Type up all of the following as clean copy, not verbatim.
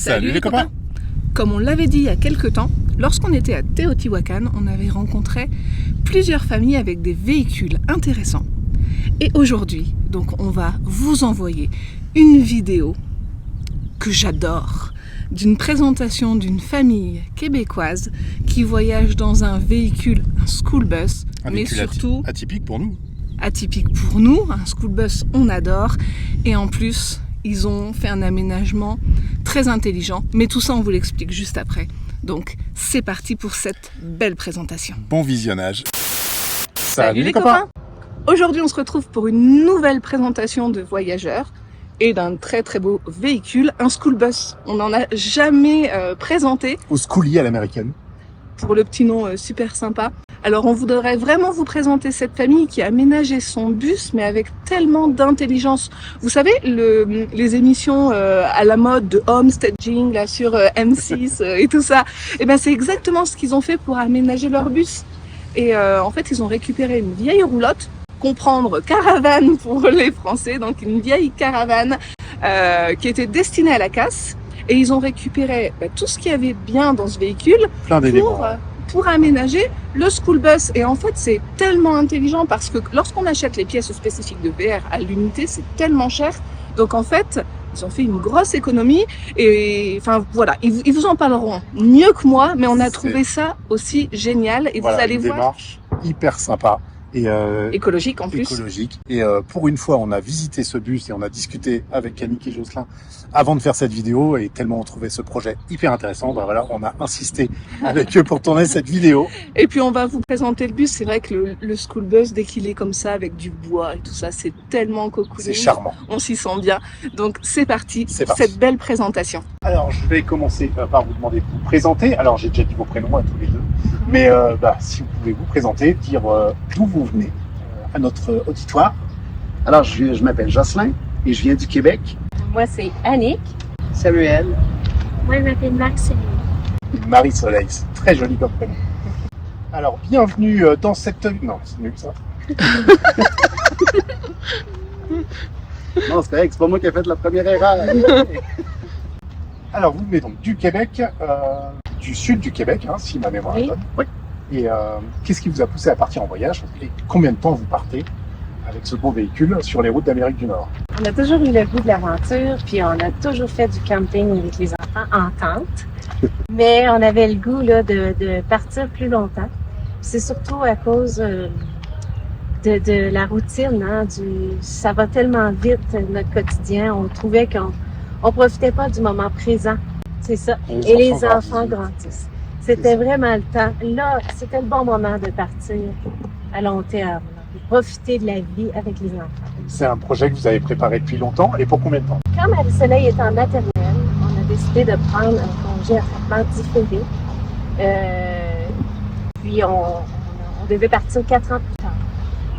Salut les copains. Comme on l'avait dit il y a quelques temps, lorsqu'on était à Teotihuacan, on avait rencontré plusieurs familles avec des véhicules intéressants. Et aujourd'hui, donc, on va vous envoyer une vidéo que j'adore, d'une présentation d'une famille québécoise qui voyage dans un véhicule, un school bus, mais surtout atypique pour nous. Atypique pour nous, un school bus on adore, et en plus ils ont fait un aménagement très intelligent, mais tout ça on vous l'explique juste après. Donc c'est parti pour cette belle présentation. Bon visionnage. Salut les copains. Aujourd'hui on se retrouve pour une nouvelle présentation de voyageurs et d'un très très beau véhicule, un school bus. On n'en a jamais présenté. Au schoolie à l'américaine. Pour le petit nom super sympa. Alors on voudrait vraiment vous présenter cette famille qui a aménagé son bus, mais avec tellement d'intelligence. Vous savez, les émissions à la mode de homestaging là sur M6 et tout ça, et ben c'est exactement ce qu'ils ont fait pour aménager leur bus. Et en fait, ils ont récupéré une vieille roulotte, comprendre caravane pour les Français, donc une vieille caravane qui était destinée à la casse. Et ils ont récupéré tout ce qu'il y avait bien dans ce véhicule pour aménager le school bus. Et en fait, c'est tellement intelligent parce que lorsqu'on achète les pièces spécifiques de VR à l'unité, c'est tellement cher. Donc en fait, ils ont fait une grosse économie. Et enfin voilà, ils vous en parleront mieux que moi, mais on a trouvé ça aussi génial. Et voilà, vous allez une voir. Démarche hyper sympa. Et écologique en plus. Écologique. Et pour une fois, on a visité ce bus et on a discuté avec Yannick et Jocelyn avant de faire cette vidéo. Et tellement on trouvait ce projet hyper intéressant, ben voilà, on a insisté avec eux pour tourner cette vidéo. Et puis on va vous présenter le bus. C'est vrai que le school bus, dès qu'il est comme ça avec du bois et tout ça, c'est tellement cocooning. C'est charmant. On s'y sent bien. Donc c'est parti pour cette belle présentation. Alors je vais commencer par vous demander de vous présenter. Alors j'ai déjà dit vos prénoms à tous les deux. Mais si vous pouvez vous présenter, dire d'où vous venez à notre auditoire. Alors, je m'appelle Jocelyn et je viens du Québec. Moi, c'est Annick. Samuel. Moi, je m'appelle Maxime. Marie-Soleil, c'est très joli comme prénom. Alors, bienvenue dans cette... Non, c'est nul ça. Non, c'est correct, c'est pas moi qui ai fait la première erreur. Alors, vous venez donc du Québec, du sud du Québec, si ma mémoire est bonne. Oui. Et qu'est-ce qui vous a poussé à partir en voyage? Et combien de temps vous partez avec ce beau véhicule sur les routes d'Amérique du Nord? On a toujours eu le goût de l'aventure, puis on a toujours fait du camping avec les enfants en tente. Mais on avait le goût là, de partir plus longtemps. C'est surtout à cause de la routine. Ça va tellement vite, notre quotidien. On trouvait qu'on profitait pas du moment présent. C'est ça. Et les enfants grandissent. C'était vraiment le temps. Là, c'était le bon moment de partir à long terme, de profiter de la vie avec les enfants. C'est un projet que vous avez préparé depuis longtemps. Et pour combien de temps? Quand Marie-Soleil est en maternelle, on a décidé de prendre un congé à traitement différé. Puis on devait partir 4 ans plus tard.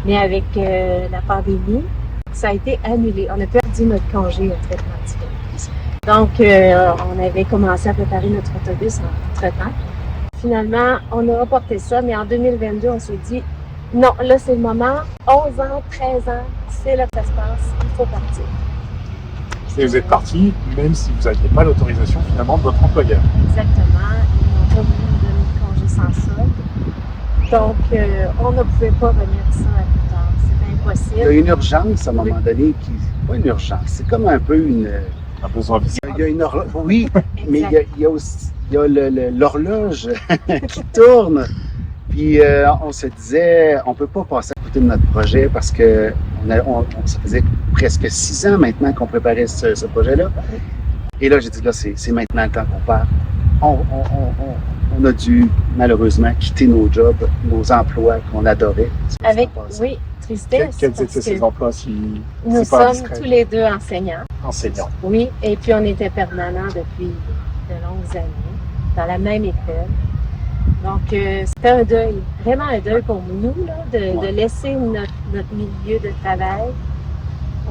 Mais avec la pandémie, ça a été annulé. On a perdu notre congé à traitement différé. Donc, on avait commencé à préparer notre autobus entre-temps. Finalement, on a reporté ça, mais en 2022, on s'est dit, non, là, c'est le moment. 11 ans, 13 ans, c'est là que ça se passe, il faut partir. Et vous êtes parti, même si vous n'aviez pas l'autorisation finalement de votre employeur. Exactement. Ils n'ont pas voulu nous donner de congé sans solde. Donc, on ne pouvait pas remettre ça à plus tard. C'était impossible. Il y a une urgence à un moment donné qui... Pas une urgence, c'est comme un peu une... Un besoin viscéral. Il y a une horloge, oui, mais il y a aussi l'horloge qui tourne. Puis on se disait, on peut pas passer à côté de notre projet parce que ça faisait presque 6 ans maintenant qu'on préparait ce projet-là. Et là, j'ai dit, là, c'est maintenant le temps qu'on part. On a dû, malheureusement, quitter nos jobs, nos emplois qu'on adorait. Avec, oui, tristesse. Quels étaient ces emplois si nous sommes tous les deux enseignants. Enseignants. Oui, et puis on était permanents depuis de longues années, dans la même école. Donc, c'était un deuil, vraiment un deuil pour nous, là, de laisser notre milieu de travail.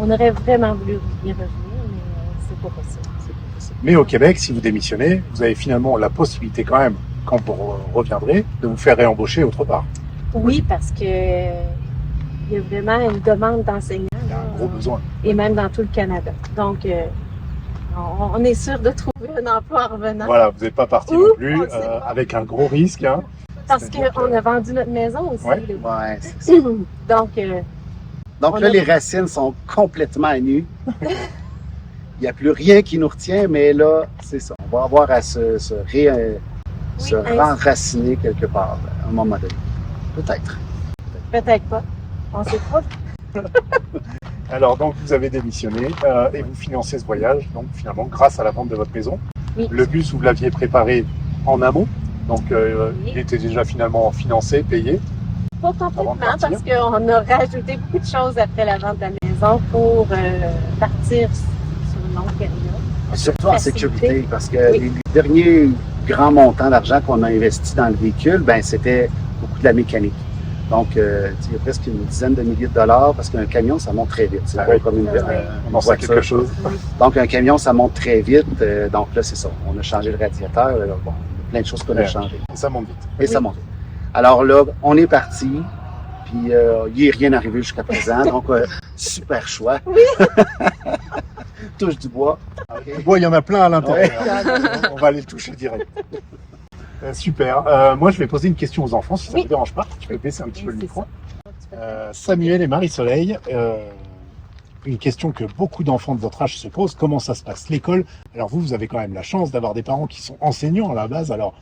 On aurait vraiment voulu y revenir, mais c'est pas possible. Mais au Québec, si vous démissionnez, vous avez finalement la possibilité quand même, quand vous reviendrez, de vous faire réembaucher autre part. Oui, parce que il y a vraiment une demande d'enseignants. Il y a un gros besoin. Et même dans tout le Canada. Donc, on est sûr de trouver un emploi en revenant. Voilà, vous n'êtes pas parti Ouh, non plus, on le sait pas. avec un gros risque. Hein. Parce C'est-à-dire qu'on a vendu notre maison aussi. Ouais. là. Ouais, c'est ça. Donc, Donc On là, a- les racines sont complètement à nu. Il n'y a plus rien qui nous retient, mais là, c'est ça. On va avoir à se renraciner quelque part, à un moment donné. Peut-être. peut-être pas. On sait pas. Alors, donc, vous avez démissionné et vous financez ce voyage, donc finalement, grâce à la vente de votre maison. Oui. Le bus, vous l'aviez préparé en amont, donc Oui. il était déjà finalement financé, payé. Pas Avant de complètement, partir. parce qu'on a rajouté beaucoup de choses après la vente de la maison pour partir sur une longue période. Surtout en Facilité. sécurité, parce que Oui. les derniers grands montants d'argent qu'on a investi dans le véhicule, ben c'était beaucoup de la mécanique. Donc, il y a presque une dizaine de milliers de dollars, parce qu'un camion, ça monte très vite. C'est Ah pas oui. comme une On en sait voiture. quelque chose. Donc, un camion, ça monte très vite. Donc là, c'est ça. On a changé le radiateur. Bon, il y a plein de choses qu'on a Ouais. changées. Et ça monte vite. Et ça monte. Alors là, on est parti. Puis, il n'est rien arrivé jusqu'à présent. Donc, super choix. Oui. Touche du bois. Du bois, il y en a plein à l'intérieur. On va aller le toucher direct. Super. Moi, je vais poser une question aux enfants, si ça ne Oui. vous dérange pas. Tu peux baisser un petit peu le Oui, c'est micro. Samuel et Marie-Soleil, une question que beaucoup d'enfants de votre âge se posent, comment ça se passe l'école? Alors vous avez quand même la chance d'avoir des parents qui sont enseignants à la base, alors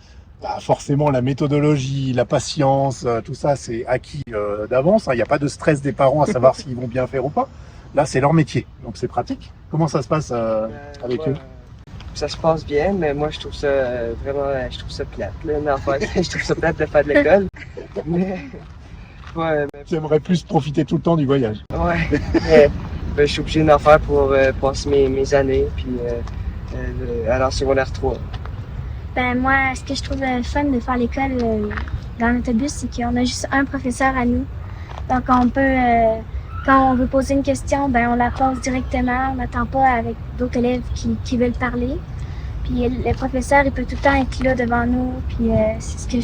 forcément la méthodologie, la patience, tout ça c'est acquis d'avance, hein. Il n'y a pas de stress des parents à savoir s'ils vont bien faire ou pas. Là c'est leur métier, donc c'est pratique. Comment ça se passe avec eux? Ça se passe bien, mais moi je trouve ça vraiment, je trouve ça plate. Là, mais enfin, je trouve ça plate de faire de l'école. Mais, ouais, J'aimerais plus profiter tout le temps du voyage. mais je suis obligé d'en faire pour passer mes années, puis aller en secondaire 3. Ben moi, ce que je trouve fun de faire l'école dans l'autobus, c'est qu'on a juste un professeur à nous. Donc on peut, quand on veut poser une question, ben on la pose directement. On n'attend pas avec d'autres élèves qui veulent parler. Puis le professeur, il peut tout le temps être là devant nous. Puis c'est ce que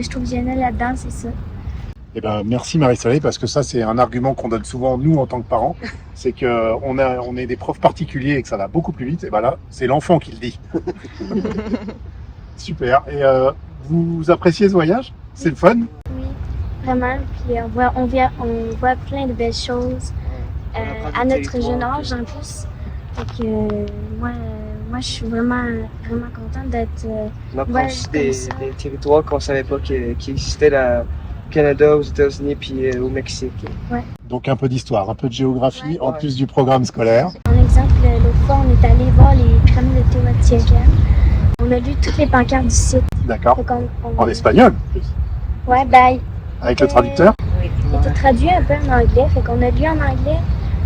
je trouve génial là-dedans, c'est ça. Eh ben, merci Marie-Soleil, parce que ça, c'est un argument qu'on donne souvent, nous, en tant que parents. C'est on est des profs particuliers et que ça va beaucoup plus vite. Et ben là, c'est l'enfant qui le dit. Super. Et vous appréciez ce voyage? C'est le fun? Oui, vraiment. Puis on voit plein de belles choses à notre jeune âge en plus. Fait que moi, je suis vraiment contente d'être. On apprend Ouais, aussi comme des ça. territoires qu'on savait pas qui existaient là, au Canada, aux États-Unis, puis au Mexique. Donc un peu d'histoire, un peu de géographie, Ouais. en plus du programme scolaire. En exemple, l'autre fois, on est allé voir les pyramides de Teotihuacan. On a lu toutes les pancartes du site. D'accord. Fait qu'on- En espagnol, en plus. Ouais, ben, Avec le traducteur. il était traduit un peu en anglais. Fait qu'on a lu en anglais.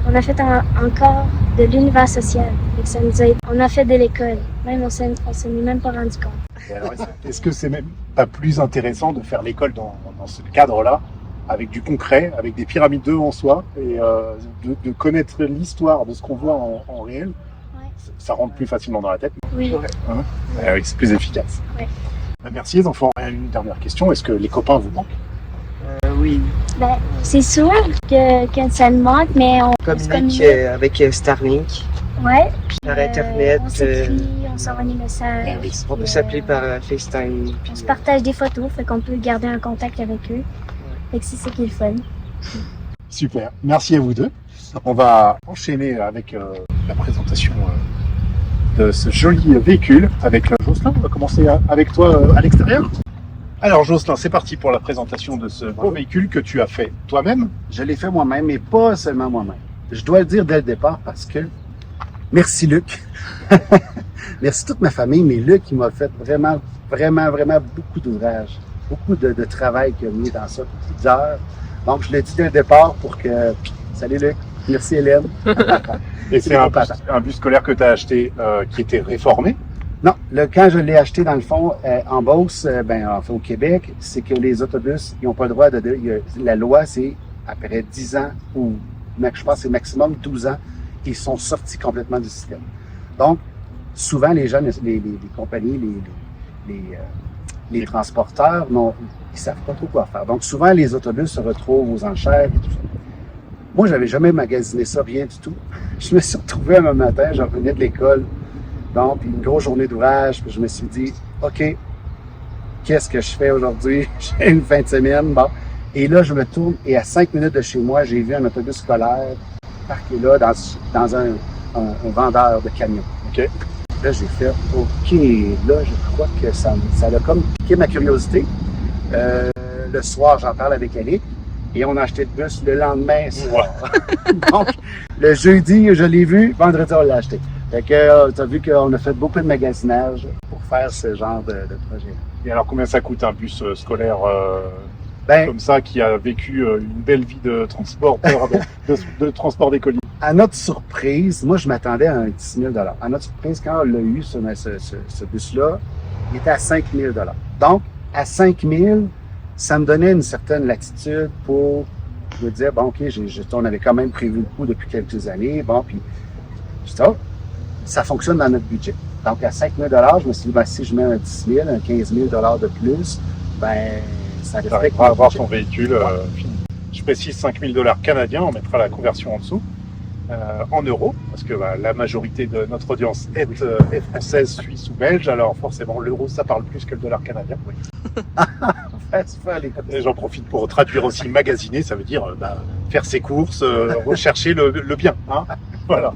On a fait encore de l'univers social. Fait que ça nous a aidé. On a fait de l'école. Même on s'en est même pas rendu compte. Et alors, est-ce que c'est même pas plus intéressant de faire l'école dans ce cadre-là, avec du concret, avec des pyramides devant soi, et de connaître l'histoire de ce qu'on voit en réel? Ouais. Ça rentre plus facilement dans la tête. Oui. Oui, c'est plus efficace. Ouais. Merci les enfants. Et une dernière question, est-ce que les copains vous manquent? Oui, Ben, c'est sûr que ça nous manque, mais on se communique communique. avec Starlink, Ouais. par Internet. On s'écrit, on s'envoie des messages. Eh oui, On peut puis, s'appeler par FaceTime. On Puis, se partage des photos, fait qu'on peut garder un contact avec eux. Fait que c'est ça qui est le fun. Super. Merci à vous deux. On va enchaîner avec la présentation de ce joli véhicule avec Jocelyn. On va commencer avec toi à l'extérieur. Alors Jocelyn, c'est parti pour la présentation de ce beau véhicule que tu as fait toi-même. Je l'ai fait moi-même, mais pas seulement moi-même. Je dois le dire dès le départ parce que merci Luc. Merci toute ma famille, mais Luc, il m'a fait vraiment beaucoup d'ouvrages, beaucoup de travail qu'il a mis dans ça, beaucoup d'heures. Donc, je l'ai dit dès le départ pour que... Salut Luc, merci Hélène. Et c'est un bus scolaire que tu as acheté qui était réformé. Non, quand je l'ai acheté, dans le fond, en Beauce, enfin, au Québec, c'est que les autobus, ils n'ont pas le droit la loi, c'est après 10 ans, ou je pense que c'est maximum 12 ans, ils sont sortis complètement du système. Donc, souvent, les jeunes, les compagnies, les transporteurs, ils savent pas trop quoi faire. Donc, souvent, les autobus se retrouvent aux enchères et tout ça. Moi, j'avais jamais magasiné ça, rien du tout. Je me suis retrouvé un matin, j'en revenais de l'école, bon, puis une grosse journée d'ouvrage, puis je me suis dit, OK, qu'est-ce que je fais aujourd'hui? J'ai une fin de semaine, bon. Et là, je me tourne, et à 5 minutes de chez moi, j'ai vu un autobus scolaire parqué là, dans un vendeur de camions. OK. Là, j'ai fait, OK, là, je crois que ça a comme piqué ma curiosité. Le soir, j'en parle avec Eric, et on a acheté le bus le lendemain soir. Donc, le jeudi, je l'ai vu, vendredi, on l'a acheté. Fait que, tu as vu qu'on a fait beaucoup de magasinage pour faire ce genre de projet. Et alors, combien ça coûte un bus scolaire Ben, comme ça, qui a vécu une belle vie de transporteur, de transport d'écoliers? à notre surprise, moi, je m'attendais à un 10 000 $. À notre surprise, quand on l'a eu, ce bus-là, il était à 5 000 $. Donc, à 5 000, ça me donnait une certaine latitude pour me dire, bon, OK, on avait quand même prévu le coup depuis quelques années, bon, puis ça fonctionne dans notre budget. Donc, à 5 000 $, je me suis dit, ben, si je mets un 10 000, un 15 000 $, de plus, ben, ça Tu respecte arriveras à avoir budget. ton véhicule fini. Je précise 5 000 $ canadiens, on mettra la conversion en dessous, en euros, parce que la majorité de notre audience est française, suisse ou belge, alors forcément l'euro ça parle plus que le dollar canadien. Oui. Et j'en profite pour traduire aussi magasiner, ça veut dire faire ses courses, rechercher le bien. Hein, voilà.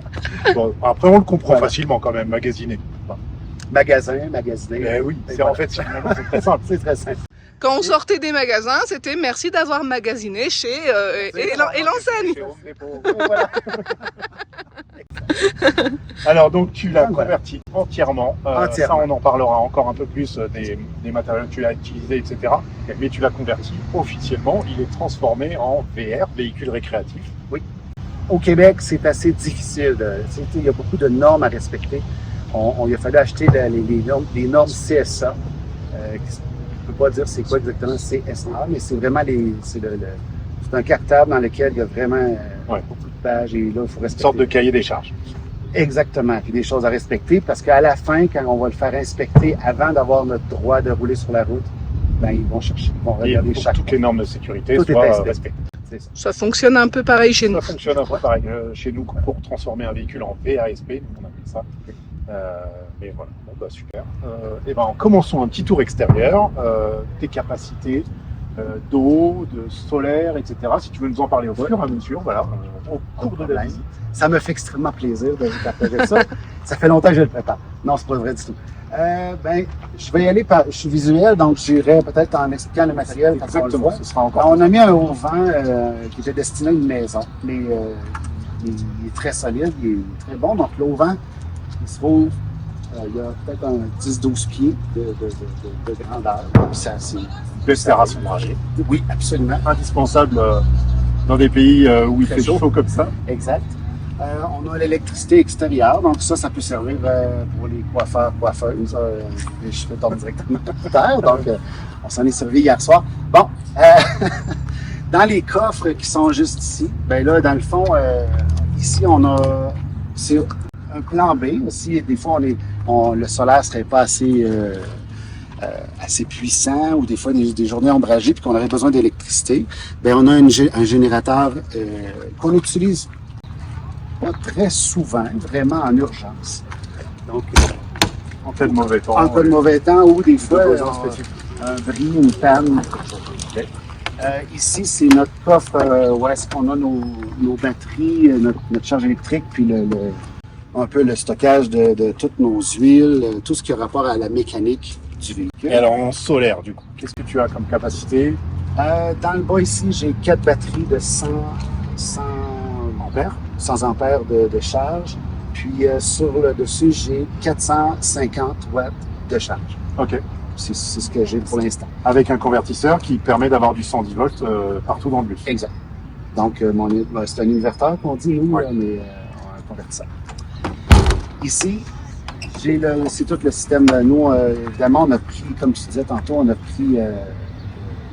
Bon, après on le comprend facilement quand même, magasiner. Magasiner. Mais oui, en fait finalement, c'est très simple. C'est très simple. Quand on sortait des magasins, c'était merci d'avoir magasiné chez et l'enseigne. Voilà. Alors donc tu l'as converti entièrement. Ça Entièrement. on en parlera encore un peu plus des matériaux que tu as utilisés, etc. Mais tu l'as converti officiellement. Il est transformé en VR, véhicule récréatif. Au Québec, c'est assez difficile. Il y a beaucoup de normes à respecter. Il a fallu acheter les normes CSA. Je ne peux pas dire c'est quoi exactement CSA, mais c'est vraiment c'est un cartable dans lequel il y a vraiment beaucoup de pages et là, il faut respecter. Une sorte de cahier des charges. Exactement. Puis des choses à respecter parce qu'à la fin, quand on va le faire inspecter avant d'avoir notre droit de rouler sur la route, ben, ils vont regarder Pour chaque toutes les normes de sécurité Tout est soient inspecté. respectées. C'est ça. Ça fonctionne un peu pareil chez nous. Ça fonctionne un peu pareil chez nous pour transformer un véhicule en VASP, nous on appelle ça. Mais voilà, bon, super. Et commençons un petit tour extérieur, tes capacités d'eau, de solaire, etc. Si tu veux nous en parler au fur et à mesure, voilà, au cours de la visite. Ça me fait extrêmement plaisir de vous partager ça. Ça fait longtemps que je le prépare. Non, c'est pas vrai du tout. Je vais y aller je suis visuel, donc j'irai peut-être en expliquant le matériel. Exactement, ce sera encore. On a mis un haut-vent qui était destiné à une maison, mais il est très solide, il est très bon. Donc l'auvent, il se trouve, il y a peut-être un 10-12 pieds de grandeur. Donc ça, c'est Belle terre à s'ombrager. Oui, absolument. Indispensable dans des pays où il fait chaud comme ça. Exact. On a l'électricité extérieure, donc ça peut servir pour les coiffeurs, coiffeuses. Les cheveux tombent directement par terre, donc on s'en est servi hier soir. Bon, dans les coffres qui sont juste ici, ben là, dans le fond, ici, c'est un plan B. Aussi, des fois, le solaire serait pas assez puissant ou des fois des journées ombragées puis qu'on aurait besoin d'électricité. Ben on a un générateur qu'on utilise pas très souvent, vraiment en urgence. Donc, En cas de mauvais temps. en cas de mauvais temps ou des fois besoin spécifique. un bris, une panne. Ici, c'est notre coffre où est-ce qu'on a nos batteries, notre charge électrique, puis un peu le stockage de toutes nos huiles, tout ce qui a rapport à la mécanique du véhicule. Et alors en solaire, du coup, qu'est-ce que tu as comme capacité? Dans le bas ici, j'ai 4 batteries de 100 ampères de charge. Puis sur le dessus, j'ai 450 watts de charge. Ok. C'est ce que j'ai pour l'instant. Avec un convertisseur qui permet d'avoir du 110 volts partout dans le bus. Exact. Donc, c'est un inverteur qu'on dit, nous, mais un convertisseur. Ici, c'est tout le système. Nous, évidemment, on a pris, comme tu disais tantôt, on a pris,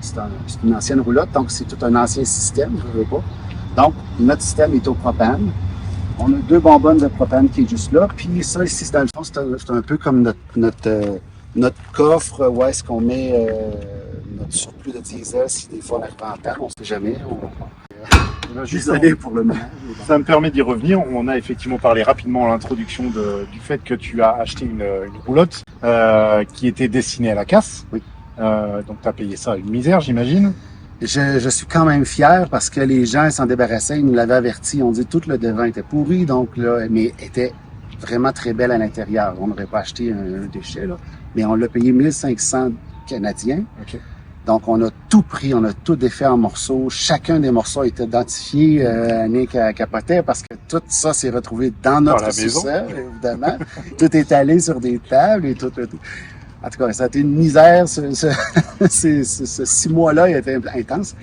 c'est une ancienne roulotte, donc c'est tout un ancien système, je ne veux pas. Donc, notre système est au propane. On a 2 bonbonnes de propane qui est juste là. Puis ça, ici, dans le fond, c'est un peu comme notre coffre où est-ce qu'on met notre surplus de diesel si des fois on arrive en panne, on ne sait jamais. Désolé pour le moment. Ça me permet d'y revenir. On a effectivement parlé rapidement à l'introduction du fait que tu as acheté une roulotte qui était destinée à la casse. Oui. Donc tu as payé ça à une misère, j'imagine. Je suis quand même fier parce que les gens s'en débarrassaient, ils nous l'avaient averti. On dit tout le devant était pourri, donc là, mais était vraiment très belle à l'intérieur. On n'aurait pas acheté un déchet, là, mais on l'a payé 1500 Canadiens. Ok. Donc, on a tout pris, on a tout défait en morceaux. Chacun des morceaux a été identifié. Annick capotait parce que tout ça s'est retrouvé dans notre la maison. sous-sol, évidemment. Tout est allé sur des tables et tout. En tout cas, ça a été une misère. Ce 6 mois-là, il a été intense.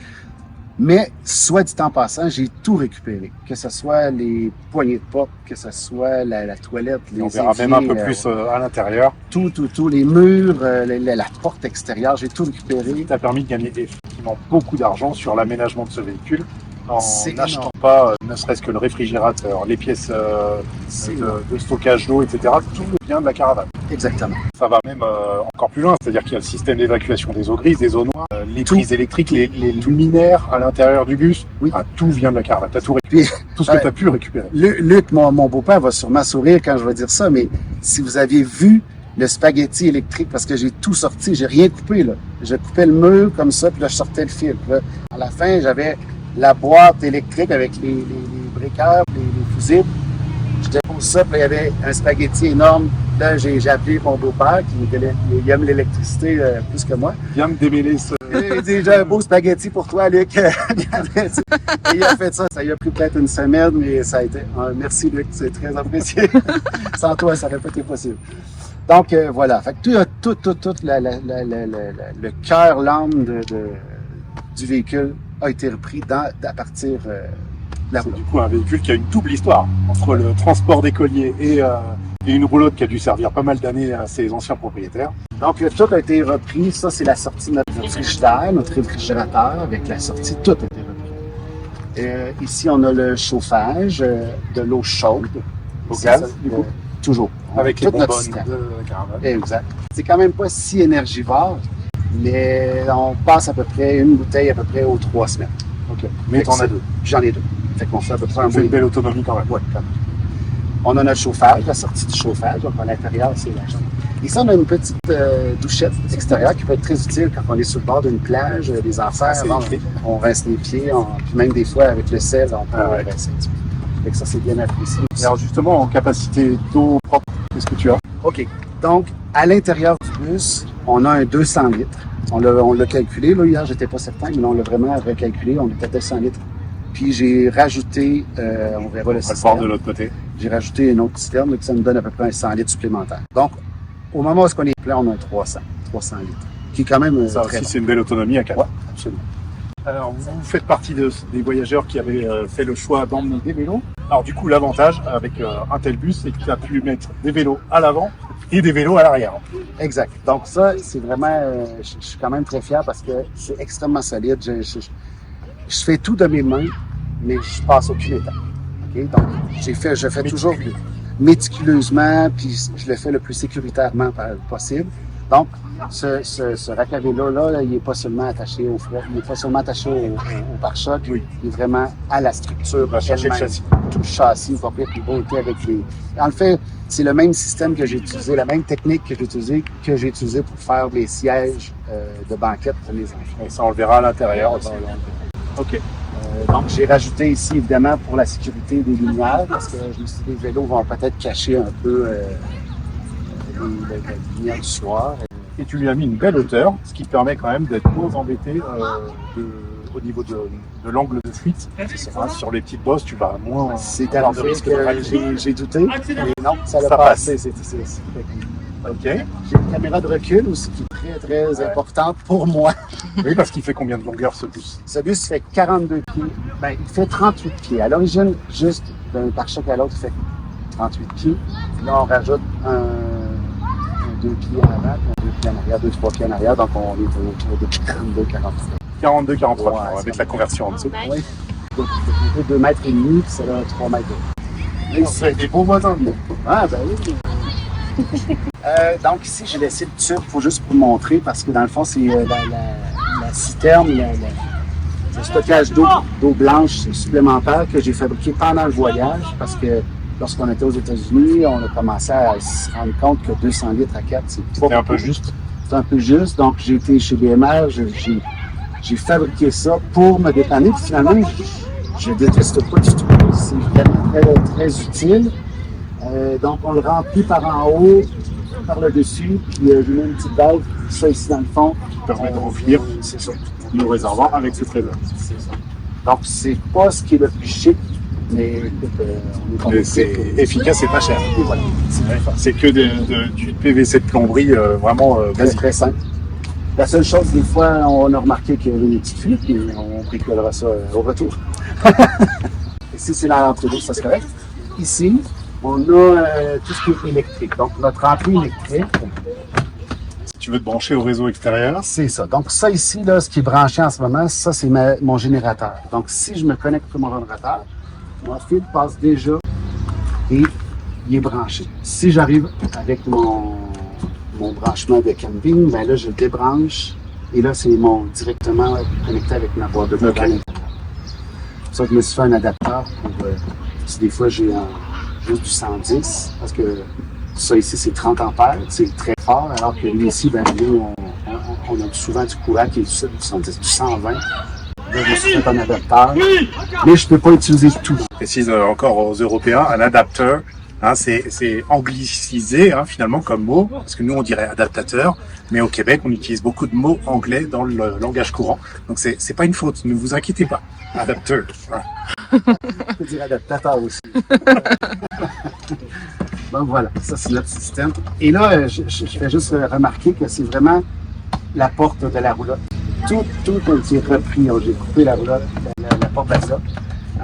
Mais, soit dit en passant, j'ai tout récupéré. Que ce soit les poignées de porte, que ce soit la toilette, les On verra même un peu plus à l'intérieur. Tout, les murs, la porte extérieure, j'ai tout récupéré. Ça t'a permis de gagner effectivement beaucoup d'argent sur l'aménagement de ce véhicule en C'est n'achetant énorme. pas ne serait-ce que le réfrigérateur, les pièces de stockage d'eau, etc. Tout vient de la caravane. Exactement. Ça va même encore plus loin, c'est-à-dire qu'il y a le système d'évacuation des eaux grises, des eaux noires, les Tout. prises électriques, les luminaires à l'intérieur du bus. Oui. Ah, tout vient de la caravane. T'as tout récupéré. Puis, Tout ce que tu as pu récupérer. Luc, mon beau-père, va sûrement sourire quand je vais dire ça, mais si vous aviez vu le spaghetti électrique, parce que j'ai tout sorti, j'ai rien coupé, là. Je coupais le mur comme ça, puis là, je sortais le fil. Puis là, à la fin, j'avais la boîte électrique avec les breakers, les fusibles. Je dépose ça, puis là, il y avait un spaghetti énorme. Là, j'ai appelé mon beau-père, qui aime l'électricité plus que moi. Viens me démêler ce... Il dit, j'ai un beau spaghetti pour toi, Luc. Et il a fait ça. Ça lui a pris peut-être une semaine, mais ça a été. Merci, Luc, c'est très apprécié. Sans toi, ça n'aurait pas été possible. Donc, voilà. Fait que tout le cœur, l'âme du véhicule a été repris à partir de la C'est route. du coup un véhicule qui a une double histoire entre le transport d'écoliers et une roulotte qui a dû servir pas mal d'années à ses anciens propriétaires. Donc, tout a été repris. Ça, c'est la sortie de notre frigidaire, notre réfrigérateur, avec la sortie, tout a été repris. Ici, on a le chauffage, de l'eau chaude. Au C'est gaz, ça, du coup? Toujours. Avec les Tout notre bonbonnes système. de la caravane. Exact. C'est quand même pas si énergivore, mais on passe à peu près une bouteille à peu près aux 3 semaines. Ok. Mais t'en as deux. J'en ai 2. Fait qu'on fait à peu près un C'est mois. une belle autonomie quand même. Ouais, quand même. On a notre chauffage, la sortie du chauffage, donc à l'intérieur, c'est la chambre. Ici, on a une petite douchette extérieure qui peut être très utile quand on est sur le bord d'une plage, des enfants, c'est avant, utile. on rince les pieds, puis même des fois avec le sel, on peut Ah ouais. rincer un petit peu. Fait que ça, c'est bien apprécié. Et alors justement, en capacité d'eau propre, qu'est-ce que tu as? OK. Donc, à l'intérieur du bus, on a un 200 litres. On l'a calculé, là, hier, j'étais pas certain, mais là, on l'a vraiment recalculé. On était à 200 litres. Puis, j'ai rajouté, on verra le On va le voir système. de l'autre côté. J'ai rajouté une autre citerne, donc ça nous donne à peu près un 100 litres supplémentaire. Donc, au moment où on est plein, on a un 300 litres, qui est quand même Ça très aussi, bon. c'est une belle autonomie à 4. Ouais, absolument. Alors, vous faites partie des voyageurs qui avaient fait le choix d'emmener des vélos. Alors, du coup, l'avantage avec un tel bus, c'est que tu as pu mettre des vélos à l'avant et des vélos à l'arrière. Exact. Donc ça, c'est vraiment, je suis quand même très fier parce que c'est extrêmement solide. Je fais tout de mes mains, mais je passe aucune étape. Okay? Donc, je fais toujours méticuleusement, puis je le fais le plus sécuritairement possible. Donc, ce rack à vélo-là, il n'est pas seulement attaché au frein, il n'est pas seulement attaché au pare-choc, Oui. il est vraiment à la structure. On va chercher le elle-même. châssis. Tout le châssis, complet, puis beauté avec les... En fait, c'est le même système que j'ai utilisé, la même technique que j'ai utilisé pour faire les sièges de banquette pour les enfants. Et ça, on le verra à l'intérieur aussi. Ok. Donc, j'ai rajouté ici, évidemment, pour la sécurité des lumières, parce que je me suis dit, les vélos vont peut-être cacher un peu la lumière du soir. Et tu lui as mis une belle hauteur, ce qui permet quand même d'être moins embêté au niveau de l'angle de fuite. Hein, sur les petites bosses, tu vas moins C'est avoir arrivé de risque de que râler. j'ai douté, mais non, ça l'a Ça passé. Ok. J'ai une caméra de recul aussi qui est très, très importante pour moi. Oui, parce qu'il fait combien de longueur ce bus? Ce bus fait 42 pieds. Ben, il fait 38 pieds. À l'origine, juste d'un pare-choc à l'autre, il fait 38 pieds. Là, on rajoute un 2 pieds en avant, puis un 2 pieds en arrière, 2-3 pieds en arrière. Donc, on est autour de 42, 43. 42, 43, Ouais, avec c'est la conversion en dessous. Oui. Donc, il fait 2 mètres et demi, puis ça va 3 mètres. Là, C'est des beaux voisins. Ah, ben oui. Donc ici, j'ai laissé le tube, il faut juste vous le montrer, parce que dans le fond, c'est la citerne, un stockage d'eau blanche supplémentaire que j'ai fabriqué pendant le voyage parce que lorsqu'on était aux États-Unis, on a commencé à se rendre compte que 200 litres à 4, c'est C'était un peu juste. C'est un peu juste. Donc, j'ai été chez BMR, j'ai fabriqué ça pour me dépanner. Puis finalement, je déteste pas du tout. C'est vraiment très, très utile. Donc, on le remplit par en haut, par le dessus, puis j'ai mis une petite valve, ça ici dans le fond. Qui permet de remplir C'est ça. le réservoir avec cette réserve. C'est ça. Donc, c'est pas ce qui est le plus chic, mais écoute, on est Mais c'est efficace et pas cher. Et voilà. C'est que du PVC de plomberie vraiment Très, basique. très simple. La seule chose, des fois, on a remarqué qu'il y avait des petites fuites, mais on bricolera ça au retour. Ici, c'est la rentrée d'eau, ça c'est correct. Ici, on a tout ce qui est électrique. Donc, notre ampli électrique, Si tu veux te brancher au réseau extérieur, c'est ça. Donc, ça ici, là, ce qui est branché en ce moment, ça, c'est mon générateur. Donc, si je me connecte sur mon générateur, mon fil passe déjà et il est branché. Si j'arrive avec mon branchement de camping, ben là, je le débranche et là, c'est directement connecté avec ma boîte de courant. Ok. Pour ça, je me suis fait un adapteur pour si des fois j'ai juste du 110, parce que ça ici, c'est 30 ampères, c'est très fort, alors que lui ici, ben, nous, on a souvent du courant qui est du 110, du 120. Là, je me suis fait un adapteur, mais je ne peux pas utiliser tout. je précise encore aux Européens, un adapteur, hein, c'est anglicisé finalement comme mot, parce que nous on dirait adaptateur, mais au Québec on utilise beaucoup de mots anglais dans le langage courant, donc c'est pas une faute, ne vous inquiétez pas. Adapteur. Voilà. Je peux dire adaptateur aussi. Donc voilà, ça c'est notre système. Et là, je fais juste remarquer que c'est vraiment la porte de la roulotte. Tout a été repris. J'ai coupé la roulotte, la porte à ça.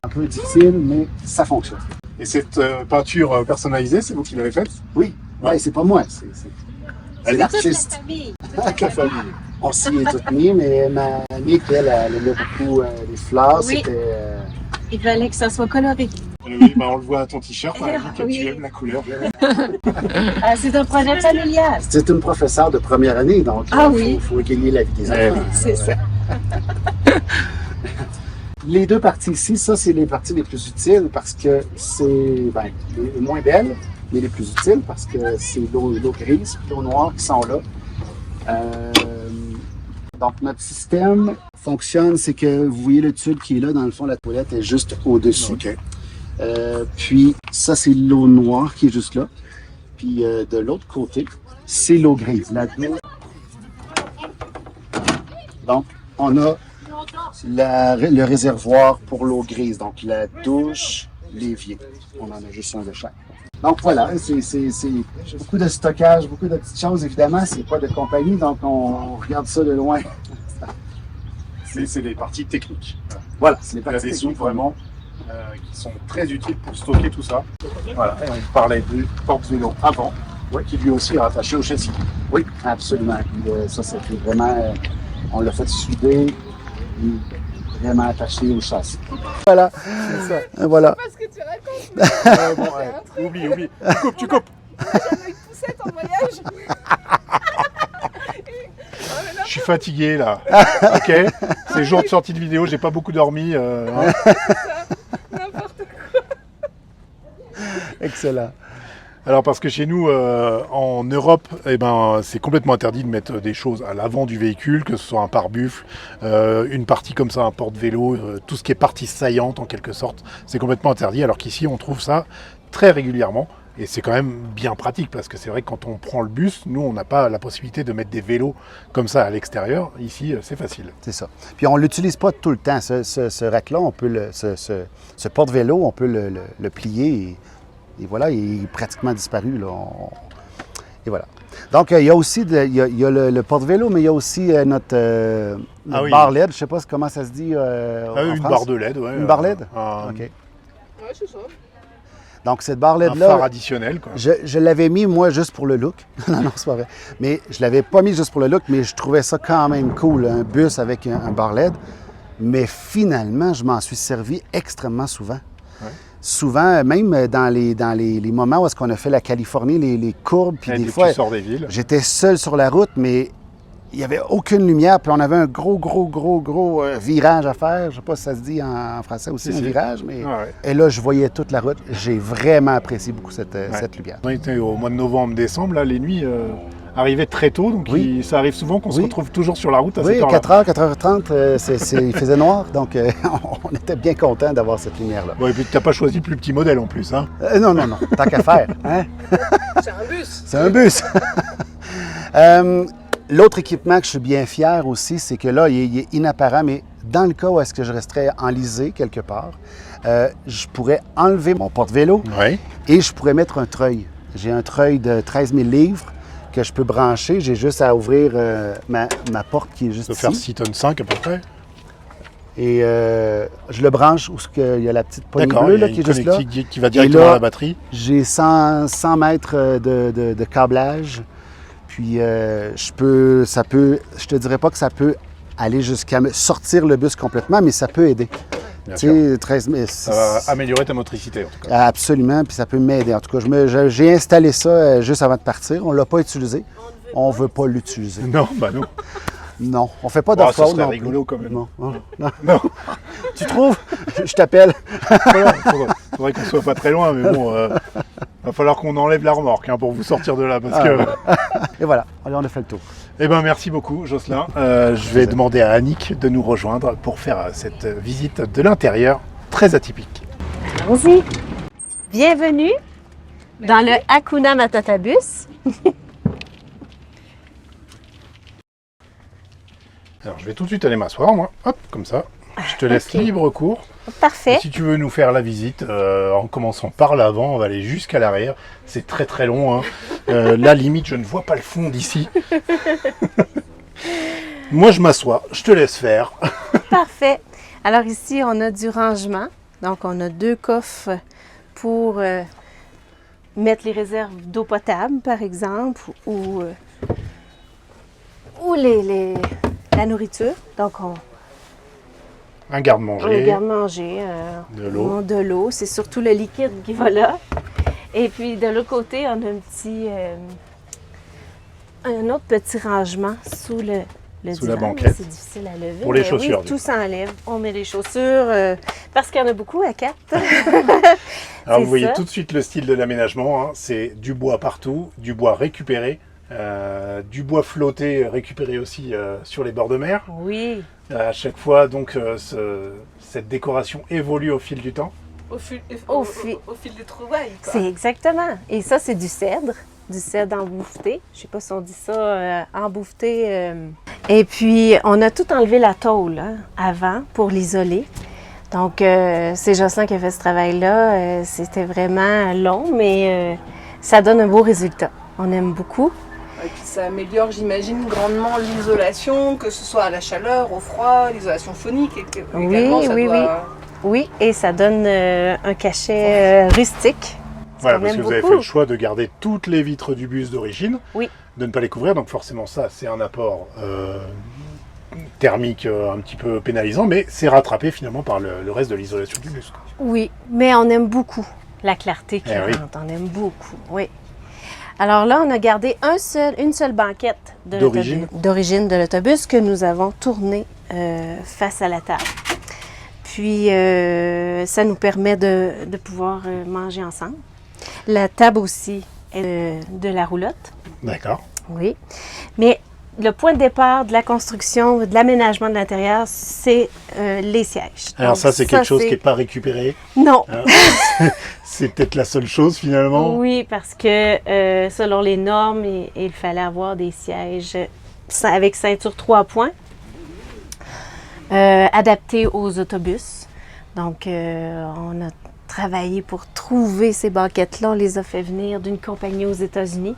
Un peu difficile, mais ça fonctionne. Et cette peinture personnalisée, c'est vous qui l'avez faite? Oui, ouais, c'est pas moi, c'est l'artiste. Toute la famille. On s'y est toutes mis, mais ma amie, elle aimait beaucoup les fleurs. Oui. C'était... Il fallait que ça soit coloré. Oui, on le voit à ton t-shirt, on a vu que Oui. tu aimes la couleur. C'est un projet familial. C'est une professeure de première année, donc Ah oui. faut égayer la vie des enfants. C'est ça. Les deux parties ici, ça, c'est les parties les plus utiles parce que c'est les moins belles, mais les plus utiles parce que c'est l'eau grise et l'eau noire qui sont là. Donc, notre système fonctionne, c'est que vous voyez le tube qui est là, dans le fond, la toilette est juste au-dessus. Ok. Puis, ça, c'est l'eau noire qui est juste là. Puis, de l'autre côté, c'est l'eau grise. Donc, on a le réservoir pour l'eau grise, donc la douche, l'évier. On en a juste un de chaque. Donc voilà, c'est beaucoup de stockage, beaucoup de petites choses. Évidemment, c'est pas de compagnie, donc on regarde ça de loin. C'est les parties techniques. Voilà, c'est les Il y a parties des sous techniques. vraiment qui sont très utiles pour stocker tout ça. Voilà, et on parlait du porte-vélo avant, qui lui aussi est rattaché au châssis. Oui, absolument. Puis, ça, c'était vraiment... on l'a fait souder, puis vraiment attaché au châssis. Voilà, voilà. Parce que tu racontes, Oublie. Tu coupes. j'avais une poussette en voyage. Je suis fatigué là. Ok. C'est jour de sortie de vidéo, j'ai pas beaucoup dormi. N'importe Excellent. Alors parce que chez nous, en Europe, c'est complètement interdit de mettre des choses à l'avant du véhicule, que ce soit un pare-buffle, une partie comme ça, un porte-vélo, tout ce qui est partie saillante en quelque sorte, c'est complètement interdit. Alors qu'ici, on trouve ça très régulièrement. Et c'est quand même bien pratique parce que c'est vrai que quand on prend le bus, nous, on n'a pas la possibilité de mettre des vélos comme ça à l'extérieur. Ici, c'est facile. C'est ça. Puis on ne l'utilise pas tout le temps. Ce rack-là, on peut ce porte-vélo, on peut le plier et voilà, il est pratiquement disparu. Là. Et voilà. Donc, il y a aussi il y a le porte-vélo, mais il y a aussi notre barre LED. Je ne sais pas comment ça se dit en Une France. barre de LED, ouais. Une barre LED? OK. Ouais, c'est ça. Donc, cette barre Un LED-là, phare additionnel, quoi. je l'avais mis, moi, juste pour le look. Non, c'est pas vrai. Mais je l'avais pas mis juste pour le look, mais je trouvais ça quand même cool, un bus avec un bar LED. Mais finalement, je m'en suis servi extrêmement souvent. Ouais. Souvent, même dans les moments où est-ce qu'on a fait la Californie, les courbes, puis des Dès que fois, tu sors des villes. j'étais seul sur la route, mais il n'y avait aucune lumière, puis on avait un gros virage à faire. Je ne sais pas si ça se dit en français aussi, un virage, mais... Ah ouais. Et là, je voyais toute la route. J'ai vraiment apprécié beaucoup cette lumière. On était au mois de novembre, décembre, là, les nuits arrivaient très tôt, donc Oui. ça arrive souvent qu'on se retrouve toujours sur la route à Oui, cette heure-là. 4h, 4h30, il faisait noir, donc on était bien contents d'avoir cette lumière-là. Bon, et puis tu n'as pas choisi le plus petit modèle en plus, hein? Non, tant qu'à faire. Hein? C'est un bus. C'est un bus. L'autre équipement que je suis bien fier aussi, c'est que là, il est inapparent, mais dans le cas où est-ce que je resterais enlisé quelque part, je pourrais enlever mon porte-vélo Oui. et je pourrais mettre un treuil. J'ai un treuil de 13 000 livres que je peux brancher. J'ai juste à ouvrir ma porte qui est juste Ça peut faire ici. 6 tonnes 5 à peu près. Et je le branche où il y a la petite poignée D'accord, bleue il y a là, qui une est juste là. connectique qui va directement là, à la batterie. J'ai 100 mètres de câblage. Puis je te dirais pas que ça peut aller jusqu'à sortir le bus complètement, mais ça peut aider. Bien Tu sûr. sais, 13 000, Ça va améliorer ta motricité en tout cas. absolument, puis ça peut m'aider. En tout cas, j'ai installé ça juste avant de partir. On ne l'a pas utilisé. On ne veut pas l'utiliser. Non, bah non. Non, on fait pas Oh, ça d'off-road serait non rigolo plus. quand même. Non, non, non. Non. Tu trouves? Je t'appelle. Faudrait qu'on soit pas très loin, mais bon, va falloir qu'on enlève la remorque pour vous sortir de là. Parce que... Et voilà, allez, on a fait le tour. Eh ben, merci beaucoup, Jocelyn. Je vais demander à Annick de nous rejoindre pour faire cette visite de l'intérieur très atypique. Allons-y. Bienvenue dans le Hakuna Matata bus. Alors, je vais tout de suite aller m'asseoir, moi. Hop, comme ça. Je te laisse libre cours. Parfait. Et si tu veux nous faire la visite, en commençant par l'avant, on va aller jusqu'à l'arrière. C'est très très long. Hein. Là, limite, je ne vois pas le fond d'ici. Moi, je m'assois. Je te laisse faire. Parfait. Alors ici, on a du rangement. Donc, on a 2 coffres pour mettre les réserves d'eau potable, par exemple, ou la nourriture. Donc, Un garde-manger. on garde-manger, De l'eau. C'est surtout le liquide qui va là. Et puis, de l'autre côté, on a un autre petit rangement sous le Sous la divan. banquette. C'est difficile à lever. Pour les mais chaussures, Oui, du tout s'enlève. On met les chaussures parce qu'il y en a beaucoup à 4. Alors, C'est vous voyez ça. tout de suite le style de l'aménagement. Hein. C'est du bois partout, du bois récupéré, du bois flotté récupéré aussi sur les bords de mer. Oui. À chaque fois, donc, cette décoration évolue au fil du temps. Au fil des trouvailles. quoi. C'est exactement. Et ça, c'est du cèdre embouffeté. Je sais pas si on dit ça, embouffeté. Et puis, on a tout enlevé la tôle avant pour l'isoler. Donc, c'est Jocelyn qui a fait ce travail-là. C'était vraiment long, mais ça donne un beau résultat. On aime beaucoup. Et puis ça améliore, j'imagine, grandement l'isolation, que ce soit à la chaleur, au froid, l'isolation phonique. Également, ça doit... Oui, et ça donne un cachet rustique. Voilà, On parce aime que vous avez beaucoup. fait le choix de garder toutes les vitres du bus d'origine, Oui. de ne pas les couvrir. Donc forcément, ça, c'est un apport thermique un petit peu pénalisant, mais c'est rattrapé finalement par le reste de l'isolation du bus. Oui, mais on aime beaucoup la clarté qui oui. rentre. On aime beaucoup, oui. Alors là, on a gardé une seule banquette d'origine de l'autobus que nous avons tournée face à la table. Puis, ça nous permet de pouvoir manger ensemble. La table aussi est de la roulotte. D'accord. Oui. Mais le point de départ de la construction, de l'aménagement de l'intérieur, c'est les sièges. Alors Donc, ça, c'est quelque chose qui n'est pas récupéré. Non. Hein. C'est peut-être la seule chose finalement. Oui, parce que selon les normes, il fallait avoir des sièges avec ceinture 3 points, adaptés aux autobus. Donc, on a travaillé pour trouver ces banquettes-là. On les a fait venir d'une compagnie aux États-Unis.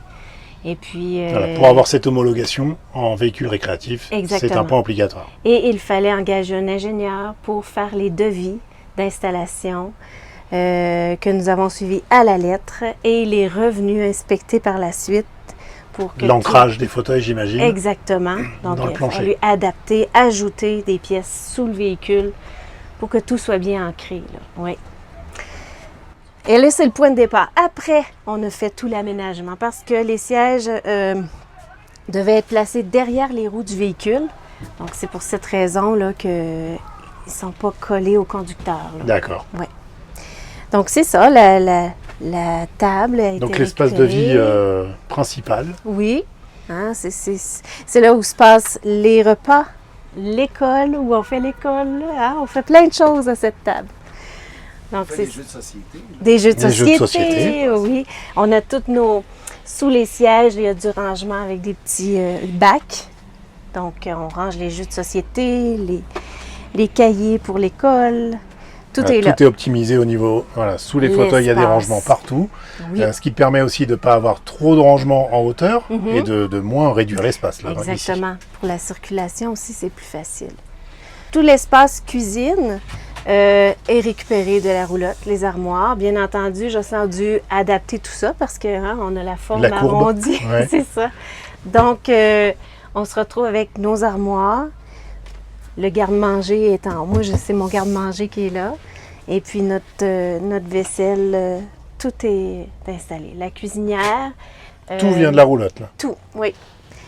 Et puis, Voilà, pour avoir cette homologation en véhicule récréatif, c'est un Exactement. point obligatoire. Et il fallait engager un ingénieur pour faire les devis d'installation que nous avons suivis à la lettre. Et il est revenu inspecter par la suite pour que L'ancrage des fauteuils, j'imagine. Exactement. Donc, Dans le il a plancher. fallu adapter, ajouter des pièces sous le véhicule pour que tout soit bien ancré. Là. Oui. Et là, c'est le point de départ. Après, on a fait tout l'aménagement parce que les sièges, devaient être placés derrière les roues du véhicule. Donc, c'est pour cette raison-là qu'ils ne sont pas collés au conducteur. Là. D'accord. Donc, c'est ça, la table a été Donc l'espace de vie principal. Oui, hein, c'est là où se passent les repas, l'école, où on fait l'école. Hein, on fait plein de choses à cette table. Donc, Des jeux de société. Des jeux de Des jeux société, de société. oui. On a toutes nos... Sous les sièges, il y a du rangement avec des petits bacs. Donc, on range les jeux de société, les cahiers pour l'école. Tout est là. Tout est optimisé au niveau, voilà, sous les fauteuils, il y a des L'espace. rangements partout. Oui, Ce qui permet aussi de ne pas avoir trop de rangements en hauteur Mhm. et de moins réduire l'espace. Là, ici. exactement. Pour la circulation aussi, c'est plus facile. Tout l'espace cuisine est récupéré de la roulotte, les armoires. Bien entendu, Jocelyn a dû adapter tout ça parce que hein, on a la forme La courbe. arrondie. Ouais. C'est ça. Donc, on se retrouve avec nos armoires. Le garde-manger est en haut. Moi, c'est mon garde-manger qui est là. Et puis, notre vaisselle, tout est installé. La cuisinière. Tout vient de la roulotte. Là. Tout, oui.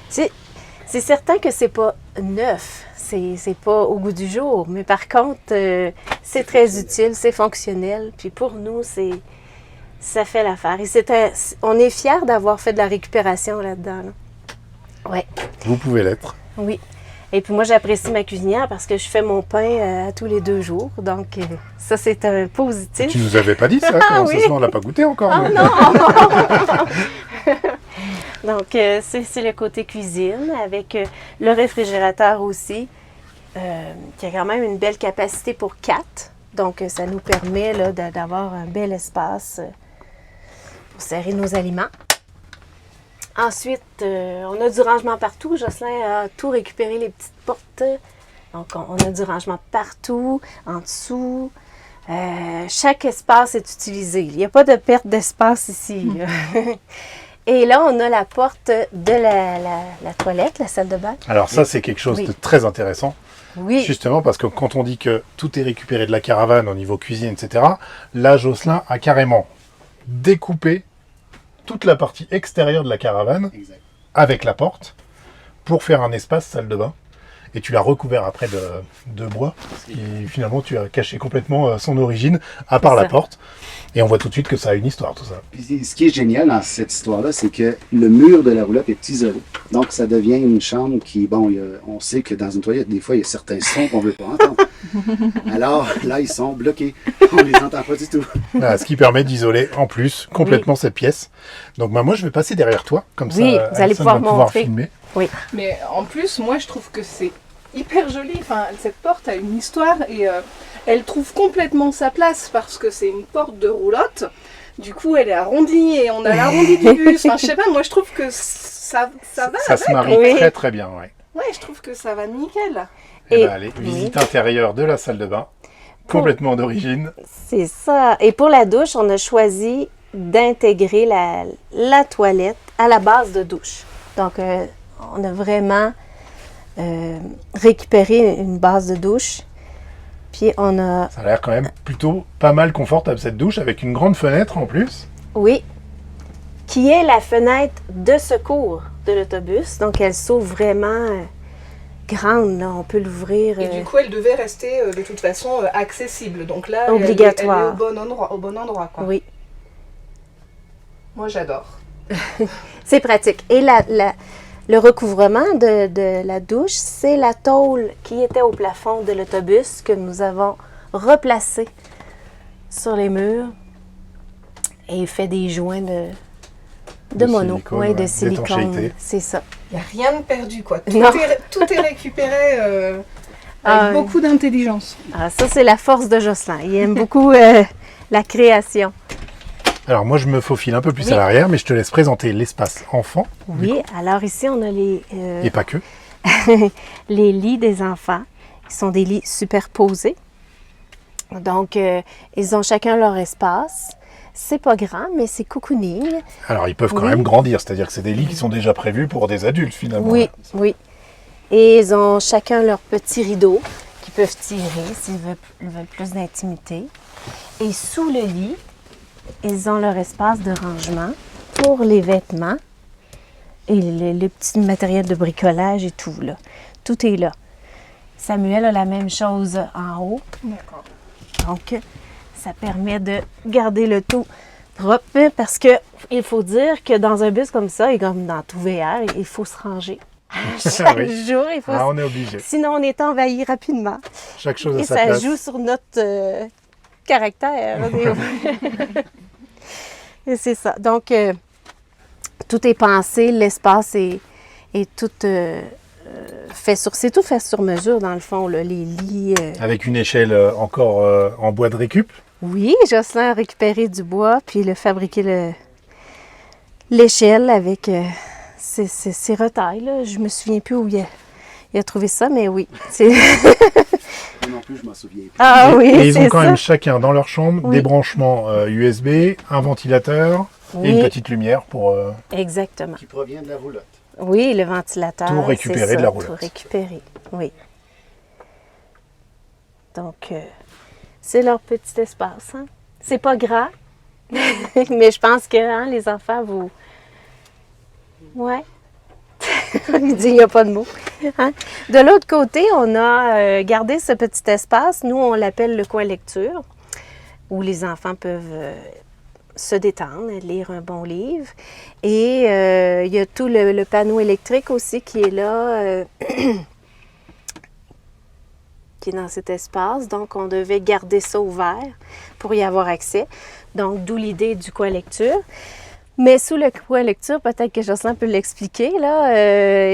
C'est certain que c'est pas neuf. C'est pas au goût du jour. Mais par contre, c'est très utile, c'est fonctionnel. Puis pour nous, ça fait l'affaire. Et on est fiers d'avoir fait de la récupération là-dedans. Là. Ouais. Vous pouvez l'être. Oui. Et puis moi, j'apprécie ma cuisinière parce que je fais mon pain tous les 2 jours. Donc, ça, c'est un positif. Tu nous avais pas dit ça, comment ça oui. se fait, on l'a pas goûté encore. Ah nous. non! Donc, c'est le côté cuisine avec le réfrigérateur aussi, qui a quand même une belle capacité pour 4. Donc, ça nous permet là, d'avoir un bel espace pour serrer nos aliments. Ensuite, on a du rangement partout. Jocelyn a tout récupéré, les petites portes. Donc, on a du rangement partout, en dessous. Chaque espace est utilisé. Il n'y a pas de perte d'espace ici. Et là, on a la porte de la toilette, la salle de bain. Alors ça, c'est quelque chose Oui. de très intéressant. Oui, Justement, parce que quand on dit que tout est récupéré de la caravane au niveau cuisine, etc., là, Jocelyn a carrément découpé toute la partie extérieure de la caravane Exact. avec la porte pour faire un espace salle de bain. Et tu l'as recouvert après de bois. Et finalement, tu as caché complètement son origine, à part C'est la ça. porte. Et on voit tout de suite que ça a une histoire, tout ça. Puis, ce qui est génial dans cette histoire-là, c'est que le mur de la roulotte est isolé. Donc, ça devient une chambre qui, bon, on sait que dans une toilette, des fois, il y a certains sons qu'on ne veut pas entendre. Alors, là, ils sont bloqués. On ne les entend pas du tout. Voilà, ce qui permet d'isoler en plus complètement cette pièce. Donc moi, je vais passer derrière toi, comme Oui, ça, vous allez Alison pouvoir va montrer. filmer. Mais en plus, moi, je trouve que c'est hyper joli. Enfin, cette porte a une histoire et elle trouve complètement sa place parce que c'est une porte de roulotte. Du coup, elle est arrondie et on a l'arrondi du bus. Enfin, je sais pas, moi, je trouve que ça va. Ça se marie Oui. très très bien, ouais. Ouais, je trouve que ça va nickel. Et Et- ben, allez, visite intérieure de la salle de bain, complètement d'origine. c'est ça. Et pour la douche, on a choisi d'intégrer la toilette à la base de douche. Donc, on a vraiment récupéré une base de douche. Puis on a, Ça a l'air quand même plutôt pas mal confortable cette douche, avec une grande fenêtre en plus. oui, qui est la fenêtre de secours de l'autobus. Donc, elle s'ouvre vraiment grande, là. On peut l'ouvrir. Et du coup, elle devait rester de toute façon accessible. Donc là, Obligatoire. elle est au bon endroit, quoi. Oui, Moi, j'adore. c'est pratique. Et le recouvrement de la douche, c'est la tôle qui était au plafond de l'autobus que nous avons replacée sur les murs et fait des joints de mono, silicone, ouais, ouais, de silicone. d'étanchéité. C'est ça. Il n'y a rien de perdu, quoi. Non. Tout est récupéré Ah, avec beaucoup d'intelligence. Ah, ça, c'est la force de Jocelyn. Il aime beaucoup la création. Alors moi, je me faufile un peu plus Oui. à l'arrière, mais je te laisse présenter l'espace enfant, Oui, alors ici, on a et pas que. les lits des enfants. Ils sont des lits superposés. Donc, ils ont chacun leur espace. C'est pas grand, mais c'est cocooning. Alors ils peuvent quand Oui. même grandir, c'est-à-dire que c'est des lits qui sont déjà prévus pour des adultes finalement. Oui, oui. Et ils ont chacun leur petit rideau qu'ils peuvent tirer s'ils veulent plus d'intimité. Et sous le lit, ils ont leur espace de rangement pour les vêtements Et les petits matériels de bricolage et tout, là. Tout est là. Samuel a la même chose en haut. D'accord. Donc, ça permet de garder le tout propre parce que il faut dire que dans un bus comme ça, et comme dans tout VR, il faut se ranger. Chaque Oui. jour, il faut. Ah, on est obligé. Sinon, on est envahi rapidement. Chaque chose à Et sa ça place. joue sur notre caractère. Et c'est ça. Donc, tout est pensé, l'espace est tout c'est tout fait sur mesure, dans le fond, là, les lits. Avec une échelle encore en bois de récup. Oui, Jocelyn a récupéré du bois, puis il a fabriqué l'échelle avec ses retails. Là. Je me souviens plus où il a trouvé ça, mais oui. Moi non plus, je m'en souviens plus. Ah oui, Et ils ont c'est quand ça. même chacun dans leur chambre Oui. des branchements USB, un ventilateur et une Oui. petite lumière pour... Exactement. Qui provient de la roulotte. Oui, le ventilateur. Tout récupéré c'est de la ça, roulotte. Tout récupéré, oui. Donc, c'est leur petit espace. Hein? C'est pas grand, mais je pense que hein, les enfants, vous... Ouais. Il dit, il n'y a pas de mots. Hein? De l'autre côté, on a gardé ce petit espace. Nous, on l'appelle le coin lecture, où les enfants peuvent se détendre, lire un bon livre. Et il y a tout le panneau électrique aussi qui est là, qui est dans cet espace. Donc, on devait garder ça ouvert pour y avoir accès. Donc, d'où l'idée du coin lecture. Mais sous le coin lecture, peut-être que Jocelyn peut l'expliquer, là,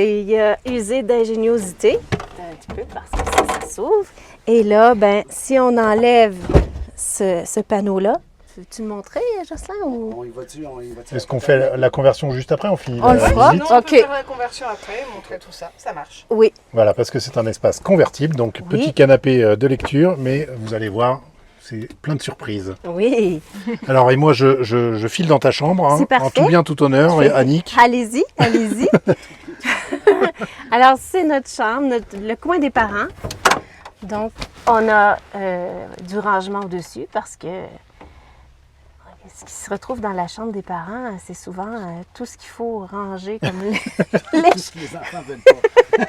il a usé d'ingéniosité, un petit peu, parce que ça s'ouvre. Et là, ben, si on enlève ce panneau-là, veux-tu le montrer, Jocelyn? Ou... On y va-tu? Est-ce qu'on fait la conversion juste après? On finit On le la fera. visite. Sinon, on Ok. peut faire la conversion après, montrer tout ça. Ça marche. Oui, Voilà, parce que c'est un espace convertible, donc Oui. petit canapé de lecture, mais vous allez voir, c'est plein de surprises. oui. Alors, et moi, je file dans ta chambre, hein, C'est parfait. en tout bien, tout honneur, et Annick. Allez-y, allez-y. Alors, c'est notre chambre, le coin des parents. Donc, on a du rangement au-dessus parce que ce qui se retrouve dans la chambre des parents, c'est souvent tout ce qu'il faut ranger comme les Tout ce que les enfants veulent pas.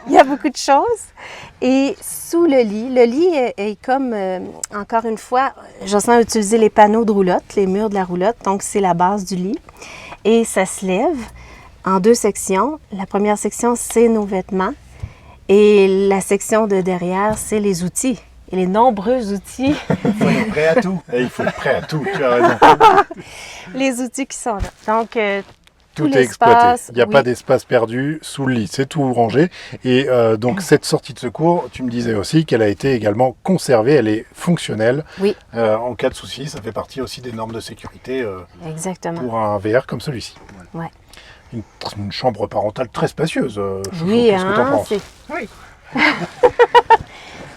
Il y a beaucoup de choses. Et sous le lit est comme, encore une fois, Jocelyn a utilisé les panneaux de roulotte, les murs de la roulotte, donc c'est la base du lit. Et ça se lève en deux sections. La première section, c'est nos vêtements. Et la section de derrière, c'est les outils. Et les nombreux outils, Il faut être prêt à tout. Et il faut être prêt à tout, tu as raison. les outils qui sont là. Donc, Tout est l'espace, exploité. Il n'y a oui. pas d'espace perdu sous le lit, c'est tout rangé. Et donc cette sortie de secours, tu me disais aussi qu'elle a été également conservée, elle est fonctionnelle. Oui. En cas de souci, ça fait partie aussi des normes de sécurité Exactement. pour un VR comme celui-ci. Ouais. Une chambre parentale très spacieuse. Oui, qu'est-ce que t'en hein, penses? c'est... Oui.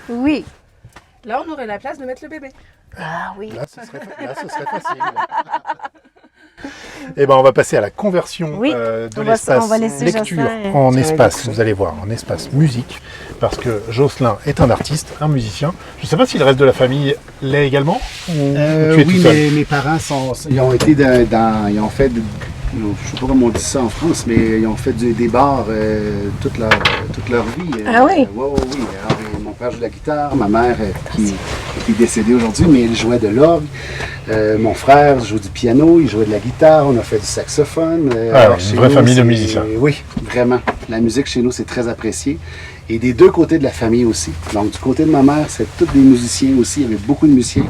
Oui. Là, on aurait la place de mettre le bébé. Ah oui. Là, ce serait facile. Eh ben, on va passer à la conversion Oui, de on va l'espace laisser lecture Jocelyn, en espace, vous allez voir, en espace musique, parce que Jocelyn est un artiste, un musicien. Je ne sais pas si le reste de la famille l'est également, ou tu es tout Oui, seul. mais mes parents ils ont été ils ont fait, je ne sais pas comment on dit ça en France, mais ils ont fait des bars toute leur vie. Ah oui? Oui. Alors, mon père joue de la guitare, ma mère qui est décédée aujourd'hui, mais elle jouait de l'orgue. Mon frère joue du piano, il jouait de la guitare, on a fait du saxophone. Alors, une chez vraie nous, famille de c'est- musiciens. Oui, vraiment. La musique chez nous, c'est très apprécié. Et des deux côtés de la famille aussi. Donc, du côté de ma mère, c'est tous des musiciens aussi. Il y avait beaucoup de musiciens.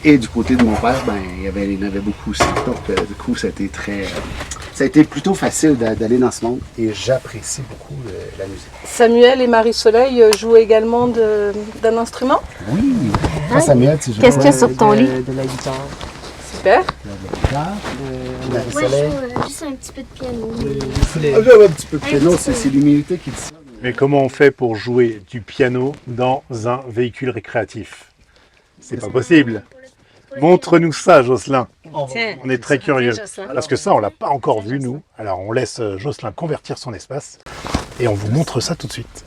Et du côté de mon père, ben, il y en avait beaucoup aussi. Donc, du coup, ça a été plutôt facile d'aller dans ce monde. Et j'apprécie beaucoup la musique. Samuel et Marie-Soleil jouent également d'un instrument. Oui. Toi, Samuel, tu joues Qu'est-ce qu'il y a sur ton lit? De la guitare. Super. de la guitare? Moi, je Marie-Soleil? joue juste un petit peu de piano. Ah, j'avais un petit peu de piano, c'est l'humilité qui dit ça. Mais comment on fait pour jouer du piano dans un véhicule récréatif? C'est pas possible. Montre-nous ça, Jocelyn. Tiens. On est très curieux. Jocelyn. Parce que ça, on l'a pas encore vu, nous. Alors, on laisse Jocelyn convertir son espace et on vous montre ça tout de suite.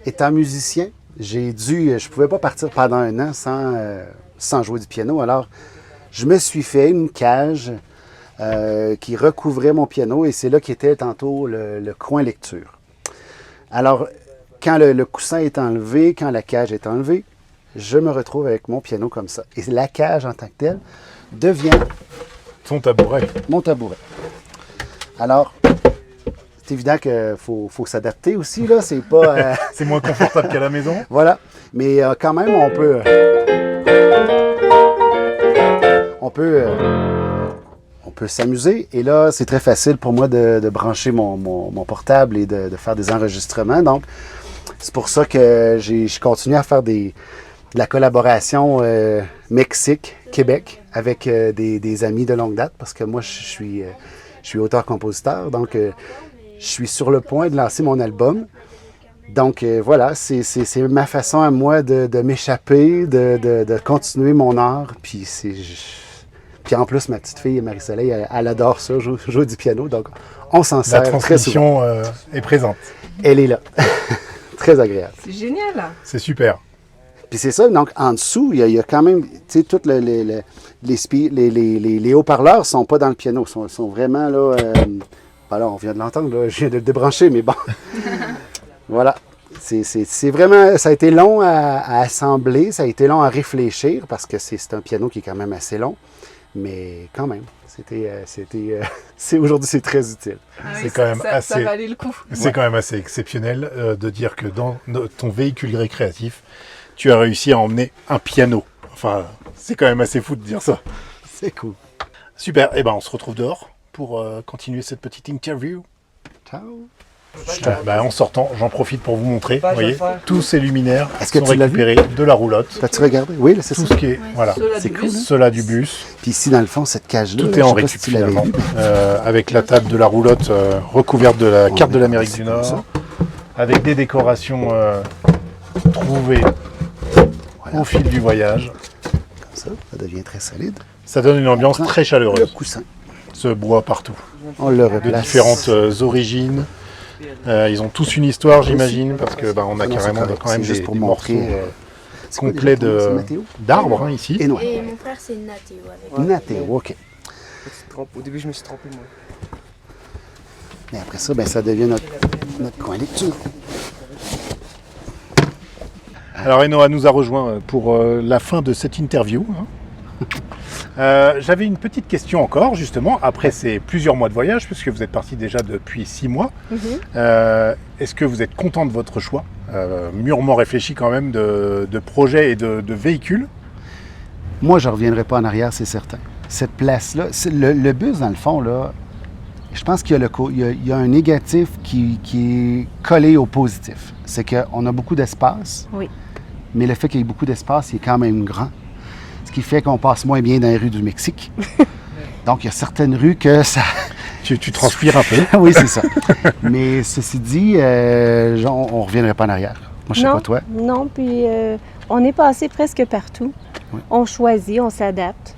Étant musicien, je pouvais pas partir pendant un an sans jouer du piano. Alors, je me suis fait une cage qui recouvrait mon piano et c'est là qu'était tantôt le coin lecture. Alors, quand le coussin est enlevé, quand la cage est enlevée, je me retrouve avec mon piano comme ça. Et la cage en tant que telle devient Ton tabouret. mon tabouret. Alors, c'est évident qu'il faut s'adapter aussi, là. C'est pas... C'est moins confortable qu'à la maison. Voilà. Mais quand même, on peut... on peut s'amuser. Et là, c'est très facile pour moi de brancher mon portable et de faire des enregistrements. Donc, c'est pour ça que je continue à faire de la collaboration Mexique-Québec avec des amis de longue date parce que moi, je suis auteur-compositeur. Donc, je suis sur le point de lancer mon album. Donc, voilà, c'est ma façon à moi de m'échapper, de continuer mon art. Puis, puis en plus, ma petite fille, Marie-Soleil, elle adore ça, jouer du piano. Donc, on s'en La sert très souvent. transmission est présente. Elle est là. Très agréable. C'est génial. C'est super. Puis c'est ça, donc en dessous, il y a quand même, tu sais, toutes les haut-parleurs ne sont pas dans le piano, sont vraiment là. Alors, on vient de l'entendre, là, je viens de le débrancher, mais bon. Voilà. C'est vraiment, ça a été long à assembler, ça a été long à réfléchir parce que c'est un piano qui est quand même assez long, mais quand même, aujourd'hui c'est très utile. C'est quand même ça valait le coup. C'est quand même assez exceptionnel de dire que dans ton véhicule récréatif, tu as réussi à emmener un piano. Enfin, c'est quand même assez fou de dire ça. C'est cool. Super. Eh ben, on se retrouve dehors pour continuer cette petite interview. Ciao. En sortant, j'en profite pour vous montrer. Pas, Vous voyez, je vais le faire. tous ces luminaires Est-ce que sont tu l'as vu? récupérés de la roulotte. T'as-tu regardé? Oui, là, c'est Tout ça. ce qui est, voilà, C'est cool, hein? cela du bus. Puis ici, dans le fond, cette cage-là, Tout là, est en je sais pas récup si tu l'avais finalement, vu. avec la table de la roulotte recouverte de la carte de l'Amérique c'est du comme ça. Nord, avec des décorations trouvées au fil du voyage. Comme ça devient très solide. Ça donne une ambiance très Le chaleureuse. coussin, Ce bois partout, on le de replace. différentes origines. Ils ont tous une histoire, j'imagine, parce que on a Non, c'est carrément correct. quand même C'est juste des pour morceaux montrer, c'est quoi complets déjà ton nom? C'est Mathéo? d'arbres hein, ici. Et noir. Et mon frère, c'est Nathéo avec Nathéo, OK. Tu te trompes. Au début, je me suis trompé, moi. Et après ça, ça devient notre coin lecture. Alors Enoa nous a rejoint pour la fin de cette interview. J'avais une petite question encore, justement, après ces plusieurs mois de voyage, puisque vous êtes parti déjà depuis 6 mois. Est-ce que vous êtes content de votre choix, mûrement réfléchi quand même, de projet et de véhicule? Moi, je ne reviendrai pas en arrière, c'est certain. Cette place-là, le bus, dans le fond, là, je pense qu'il y a un négatif qui est collé au positif. C'est qu'on a beaucoup d'espace, Oui. mais le fait qu'il y ait beaucoup d'espace, il est quand même grand. Ce qui fait qu'on passe moins bien dans les rues du Mexique. Donc, il y a certaines rues que ça... Tu transpires un peu. Oui, c'est ça. Mais ceci dit, on ne reviendrait pas en arrière. Moi, je sais pas toi. Non, puis on est passé presque partout. Oui. On choisit, on s'adapte.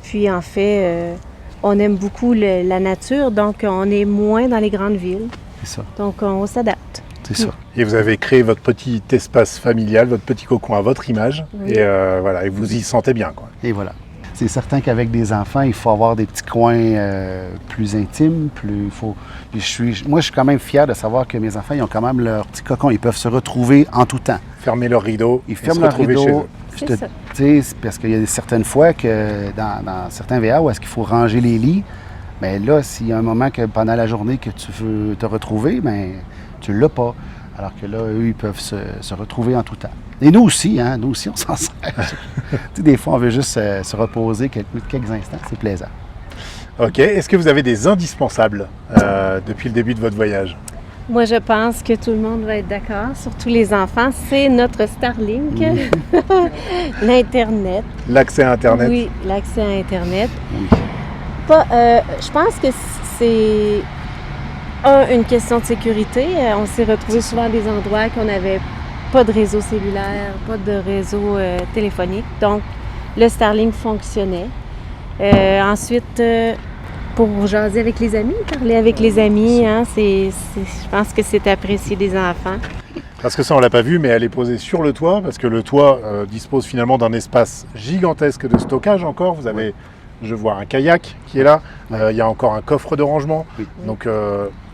Puis en fait, on aime beaucoup la nature, donc on est moins dans les grandes villes. C'est ça. Donc on s'adapte. C'est ça. Et vous avez créé votre petit espace familial, votre petit cocon à votre image. Oui. Et voilà, et vous y sentez bien, quoi. Et voilà. C'est certain qu'avec des enfants, il faut avoir des petits coins plus intimes. Moi, je suis quand même fier de savoir que mes enfants, ils ont quand même leur petit cocon. Ils peuvent se retrouver en tout temps. Fermer leurs rideaux. Ils et se ferment leurs retrouver chez rideaux. eux. C'est ça. Tu sais, parce qu'il y a certaines fois que dans certains VA où est-ce qu'il faut ranger les lits, bien là, s'il y a un moment que pendant la journée que tu veux te retrouver, bien, tu ne l'as pas. Alors que là, eux, ils peuvent se retrouver en tout temps. Et nous aussi, on s'en sert. Tu sais, des fois, on veut juste se reposer quelques instants. C'est plaisant. Ok. Est-ce que vous avez des indispensables depuis le début de votre voyage? Moi, je pense que tout le monde va être d'accord, surtout les enfants. C'est notre Starlink, l'Internet. L'accès à Internet? Oui, l'accès à Internet. Oui. Je pense que c'est une question de sécurité. On s'est retrouvés souvent à des endroits qu'on n'avait pas de réseau cellulaire, pas de réseau téléphonique. Donc, le Starlink fonctionnait. Ensuite, pour jaser avec les amis, parler avec les amis, je pense que c'est apprécié des enfants. Parce que ça, on l'a pas vu, mais elle est posée sur le toit, parce que le toit dispose finalement d'un espace gigantesque de stockage encore. Vous avez Je vois un kayak qui est là. Ouais. Il y a encore un coffre de rangement. Oui. Donc,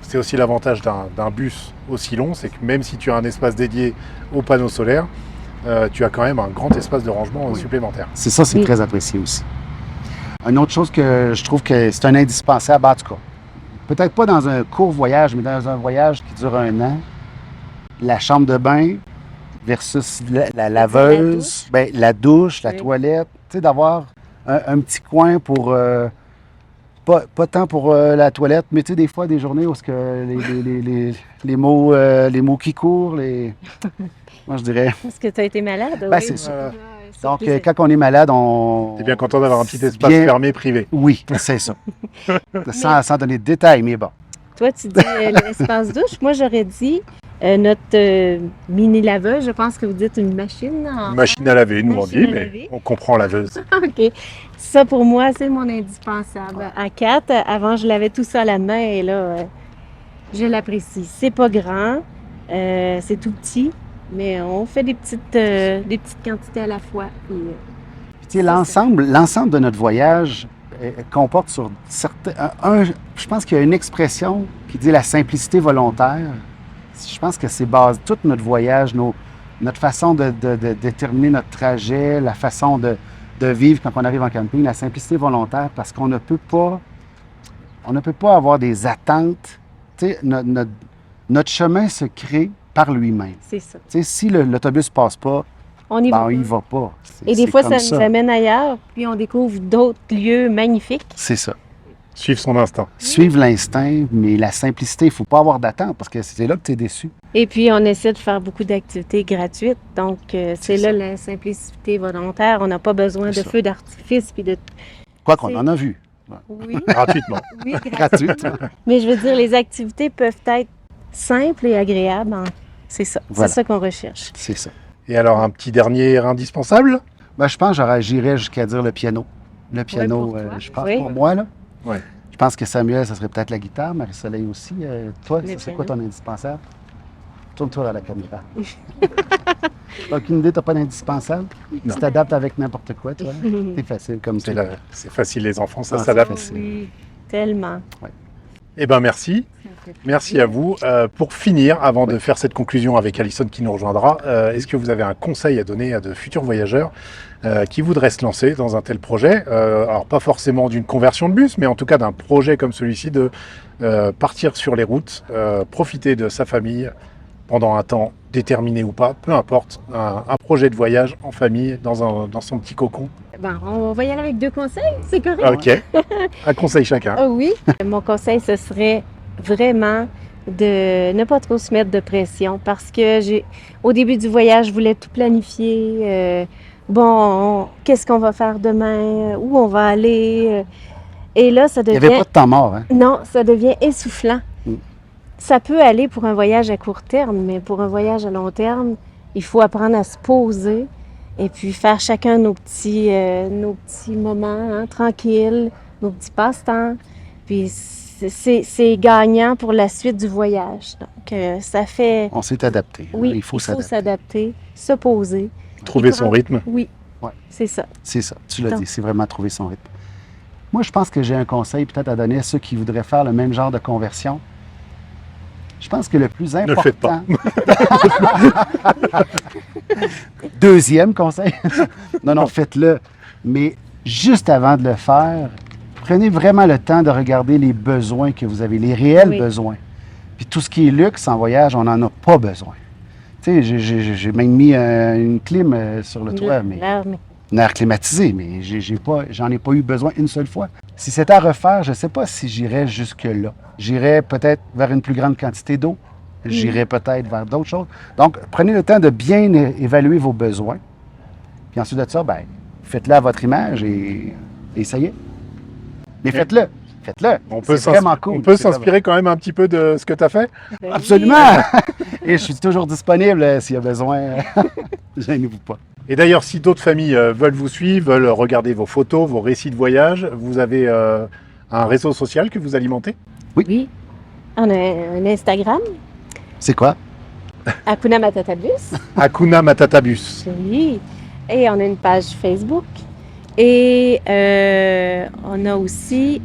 c'est aussi l'avantage d'un bus aussi long, c'est que même si tu as un espace dédié aux panneaux solaires, tu as quand même un grand espace de rangement supplémentaire. C'est ça, c'est Oui. très apprécié aussi. Une autre chose que je trouve que c'est un indispensable, en tout cas, peut-être pas dans un court voyage, mais dans un voyage qui dure 1 an, la chambre de bain versus la laveuse, la douche, la Oui. toilette, tu sais, d'avoir un petit coin pour, pas tant pour la toilette, mais tu sais, des fois, des journées où les mots qui courent, moi je dirais, Est-ce que tu as été malade? Ben, Oui. c'est ça. Voilà. Donc, quand on est malade, T'es bien content d'avoir un petit espace Bien- fermé, privé. Oui, c'est ça. sans donner de détails, mais bon. Toi, tu dis l'espace douche. Moi, j'aurais dit notre mini laveuse. Je pense que vous dites une machine. Une machine à laver, nous on Machine dit, à mais laver. on comprend laveuse. OK. Ça, pour moi, c'est mon indispensable. À 4, avant, je lavais tout ça à la main et là, je l'apprécie. C'est pas grand, c'est tout petit, mais on fait des petites quantités à la fois. Puis, Puis, tu sais, l'ensemble de notre voyage comporte sur certains. Je pense qu'il y a une expression qui dit la simplicité volontaire. Je pense que c'est base tout notre voyage, notre façon de déterminer notre trajet, la façon de vivre quand on arrive en camping, la simplicité volontaire, parce qu'on ne peut pas avoir des attentes. Tu sais, notre chemin se crée par lui-même. c'est ça. Tu sais, si l'autobus passe pas, On y ben, va. on y va pas. Et des C'est fois, comme ça nous amène ailleurs, puis on découvre d'autres lieux magnifiques. C'est ça. Suivre son instinct. Suivre l'instinct, mais la simplicité, il ne faut pas avoir d'attente parce que c'est là que tu es déçu. Et puis, on essaie de faire beaucoup d'activités gratuites. Donc, c'est C'est là ça. la simplicité volontaire. On n'a pas besoin de C'est ça. feux d'artifice. Puis de... Quoi qu'on C'est- en a vu, Oui, Gratuitement. oui, gratuitement. Mais je veux dire, les activités peuvent être simples et agréables. C'est ça. Voilà. C'est ça qu'on recherche. C'est ça. Et alors, un petit dernier indispensable? Ben, je pense que j'irais jusqu'à dire le piano. Le piano, pour toi. je pense Oui. pour moi, là. Ouais. Je pense que Samuel, ça serait peut-être la guitare, Marie-Soleil aussi. Toi, Le c'est quoi piano. ton indispensable? Tourne-toi à la caméra. T'as aucune idée, t'as pas d'indispensable? Non. Tu t'adaptes avec n'importe quoi, toi? C'est facile comme ça. C'est facile, les enfants, ça Ah, s'adapte. c'est facile. Oui, tellement. Eh bien, merci. Merci à vous. Pour finir, avant de faire cette conclusion avec Alison qui nous rejoindra, est-ce que vous avez un conseil à donner à de futurs voyageurs qui voudraient se lancer dans un tel projet? Alors, pas forcément d'une conversion de bus, mais en tout cas d'un projet comme celui-ci, de partir sur les routes, profiter de sa famille pendant un temps déterminé ou pas, peu importe, un projet de voyage en famille, dans son petit cocon. Bon, on va y aller avec 2 conseils, c'est correct? Ok, un conseil chacun. Ah oui. Mon conseil, ce serait vraiment de ne pas trop se mettre de pression parce que au début du voyage, je voulais tout planifier. Qu'est-ce qu'on va faire demain? Où on va aller? Et là, ça Il n'y devient... avait pas de temps mort, hein? Non, ça devient essoufflant. Mm. Ça peut aller pour un voyage à court terme, mais pour un voyage à long terme, il faut apprendre à se poser et puis faire chacun nos petits moments tranquilles, nos petits passe-temps. Puis c'est gagnant pour la suite du voyage. Donc, ça fait... On s'est adapté. Oui, Il faut s'adapter. s'adapter, se poser. Trouver Et son prendre- rythme. Oui, Ouais. c'est ça. C'est ça, tu l'as Donc. dit, c'est vraiment trouver son rythme. Moi, je pense que j'ai un conseil peut-être à donner à ceux qui voudraient faire le même genre de conversion. Je pense que le plus important... le faites pas. Deuxième conseil. non, faites-le. Mais juste avant de le faire, prenez vraiment le temps de regarder les besoins que vous avez, les réels Oui. besoins. Puis tout ce qui est luxe en voyage, on n'en a pas besoin. Tu sais, j'ai même mis une clim sur le toit, mais L'air, mais- un air climatisé, mais j'en ai pas eu besoin une seule fois. Si c'était à refaire, je ne sais pas si j'irais jusque-là. J'irais peut-être vers une plus grande quantité d'eau. J'irais peut-être vers d'autres choses. Donc, prenez le temps de bien évaluer vos besoins. Puis ensuite de ça, ben, faites-le à votre image et ça y est. Mais faites-le. Faites-le. On peut C'est vraiment cool. on peut C'est vraiment- s'inspirer quand même un petit peu de ce que tu as fait. Ben oui. Absolument! Et je suis toujours disponible s'il y a besoin. Gênez-vous pas. Et d'ailleurs, si d'autres familles veulent vous suivre, veulent regarder vos photos, vos récits de voyage, vous avez un réseau social que vous alimentez? Oui. On a un Instagram, C'est quoi? Hakuna Matata Bus. Hakuna Matata Bus. Oui. Et on a une page Facebook. Et on a aussi,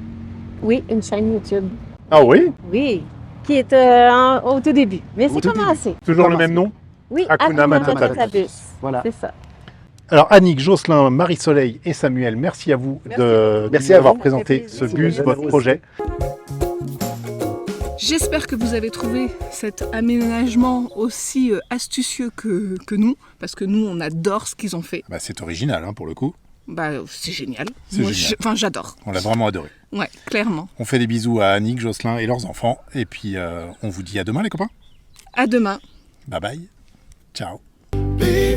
oui, une chaîne YouTube. Ah oui? Oui, qui est au tout début. Mais c'est tout commencé. Toujours le même nom? Oui, Hakuna Matata Bus. Voilà. C'est ça. Alors Annick, Jocelyn, Marie-Soleil et Samuel, merci à vous Merci à d'avoir vous. présenté Ça ce fait plaisir. bus, votre projet. J'espère que vous avez trouvé cet aménagement aussi astucieux que nous, parce que nous, on adore ce qu'ils ont fait. Bah, c'est original hein, pour le coup. Bah, c'est génial. C'est Moi, génial. Enfin, j'adore. On l'a vraiment adoré. Ouais, clairement. On fait des bisous à Annick, Jocelyn et leurs enfants. Et puis on vous dit à demain les copains. À demain. Bye bye. Ciao. Baby,